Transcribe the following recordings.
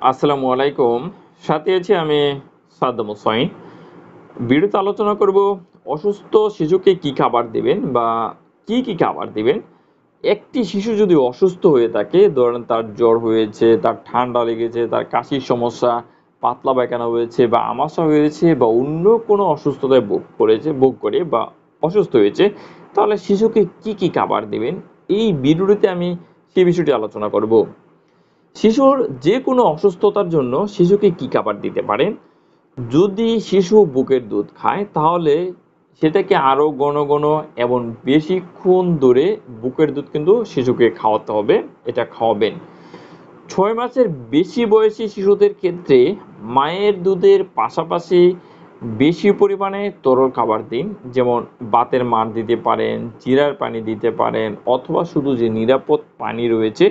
আসসালামু আলাইকুম। সাথে আছি আমি সাদ্দাম হোসাইন। ভিডিওতে আলোচনা করব অসুস্থ শিশুকে কি খাবার দিবেন বা কি খাবার দিবেন। একটি শিশু যদি অসুস্থ হয়ে থাকে, ধরেন তার জ্বর হয়েছে, তার ঠান্ডা লেগেছে, তার কাশির সমস্যা, পাতলা পায়খানা হয়েছে বা আমাশা হয়েছে বা অন্য কোনো অসুস্থতায় ভোগ করে বা অসুস্থ হয়েছে, তাহলে শিশুকে কি খাবার দিবেন? এই ভিডিওটিতে আমি সেই বিষয়টি আলোচনা করব। শিশুর যেকোনো অসুস্থতার জন্য শিশুকে কি খাবার দিতে পারেন? যদি শিশু বুকের দুধ খায় তাহলে সেটাকে আরো ঘন এবং বেশিক্ষণ ধরে বুকের দুধ কিন্তু শিশুকে খাওয়াতে হবে। এটা খাওয়াবেন। ৬ মাসের বেশি বয়সী শিশুদের ক্ষেত্রে মায়ের দুধের পাশাপাশি বেশি পরিমাণে তরল খাবার দিন। যেমন ভাতের মাড় দিতে পারেন, জিরার পানি দিতে পারেন অথবা শুধু যে নিরাপদ পানি রয়েছে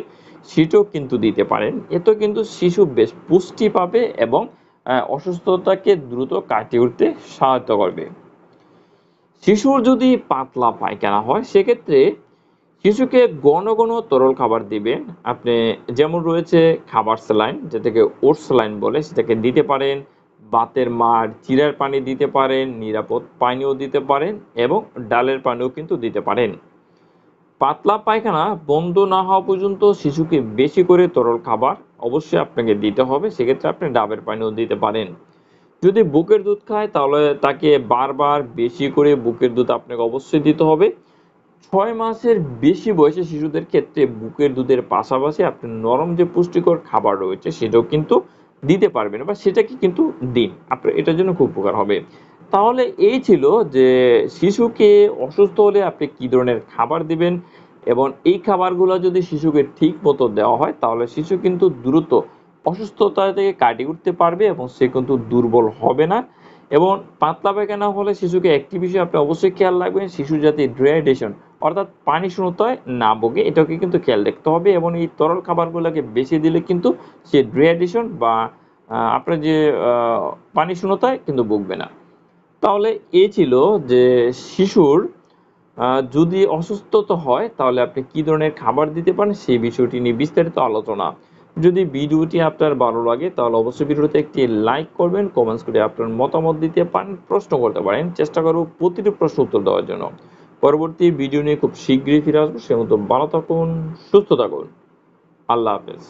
সেটাও কিন্তু দিতে পারেন। এতে কিন্তু শিশু বেশ পুষ্টি পাবে এবং অসুস্থতাকে দ্রুত কাটিয়ে উঠতে সহায়তা করবে। শিশুর যদি পাতলা পায়খানা হয় সেক্ষেত্রে শিশুকে ঘন তরল খাবার দিবেন। আপনি যেমন রয়েছে খাবার স্যালাইন, যেটাকে ওটস স্যালাইন বলে, সেটাকে দিতে পারেন। ভাতের মাড়, চিড়ার পানি দিতে পারেন, নিরাপদ পানিও দিতে পারেন এবং ডালের পানিও কিন্তু দিতে পারেন। পাতলা পায়খানা বন্ধ না হওয়া পর্যন্ত শিশুকে বেশি করে তরল খাবার অবশ্যই আপনাকে দিতে হবে। সেক্ষেত্রে আপনি ডাবের পানিও দিতে পারেন। যদি বুকের দুধ খায় তাহলে তাকে বারবার বেশি করে বুকের দুধ আপনাকে অবশ্যই দিতে হবে। ৬ মাসের বেশি বয়সী শিশুদের ক্ষেত্রে বুকের দুধের পাশাপাশি আপনি নরম যে পুষ্টিকর খাবার রয়েছে সেটাও কিন্তু দিতে পারবেন বা সেটাকে কিন্তু দিন। আপনার এটার জন্য খুব উপকার হবে। তাহলে এই ছিল যে শিশুকে অসুস্থ হলে আপনি কি ধরনের খাবার দিবেন এবং এই খাবারগুলো যদি শিশুকে ঠিক মতো দেওয়া হয় তাহলে শিশু কিন্তু দ্রুত অসুস্থতা থেকে কাটিয়ে উঠতে পারবে এবং সে কিন্তু দুর্বল হবে না। এবং পাতলা পায়খানা হলে শিশুকে একটি বিষয় আপনি অবশ্যই খেয়াল রাখবেন, শিশু যাতে ডিহাইড্রেশন অর্থাৎ পানি শূন্যতায় না ভোগে এটাকে কিন্তু খেয়াল রাখতে হবে এবং এই তরল খাবারগুলোকে বেশি দিলে কিন্তু সে ডিহাইড্রেশন বা আপনার যে পানি শূন্যতায় কিন্তু ভুগবে না। তাহলে এই ছিল যে শিশুর যদি অসুস্থতা হয় তাহলে আপনি কি ধরনের খাবার দিতে পারেন সেই বিষয়টি নিয়ে বিস্তারিত আলোচনা। যদি ভিডিওটি আপনার ভালো লাগে তাহলে অবশ্যই ভিডিওতে একটি লাইক করবেন, কমেন্টস করে আপনার মতামত দিতে পারেন, প্রশ্ন করতে পারেন। চেষ্টা করব প্রতিটি প্রশ্ন উত্তর দেওয়ার জন্য। পরবর্তী ভিডিও নিয়ে খুব শীঘ্রই ফিরে আসবো। সে মতো ভালো থাকুন, সুস্থ থাকুন। আল্লাহ হাফেজ।